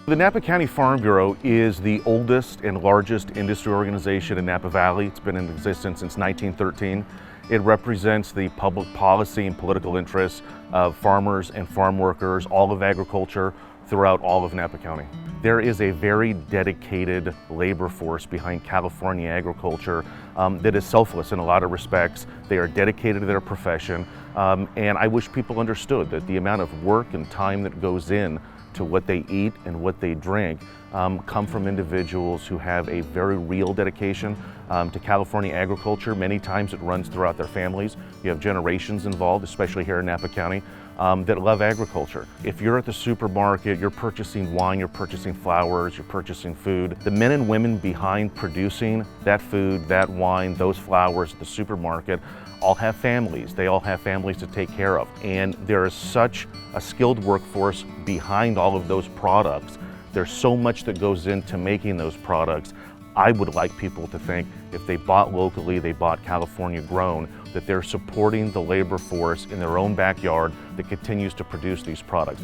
The Napa County Farm Bureau is the oldest and largest industry organization in Napa Valley. It's been in existence since 1913. It represents the public policy and political interests of farmers and farm workers, all of agriculture throughout all of Napa County. There is a very dedicated labor force behind California agriculture that is selfless in a lot of respects. They are dedicated to their profession, and I wish people understood that the amount of work and time that goes in to what they eat and what they drink come from individuals who have a very real dedication to California agriculture. Many times it runs throughout their families. You have generations involved, especially here in Napa County, that love agriculture. If you're at the supermarket, you're purchasing wine, you're purchasing flowers, you're purchasing food. The men and women behind producing that food, that wine, those flowers at the supermarket all have families. They all have families to take care of. And there is such a skilled workforce behind all of those products. There's so much that goes into making those products. I would like people to think if they bought locally, they bought California grown, that they're supporting the labor force in their own backyard that continues to produce these products.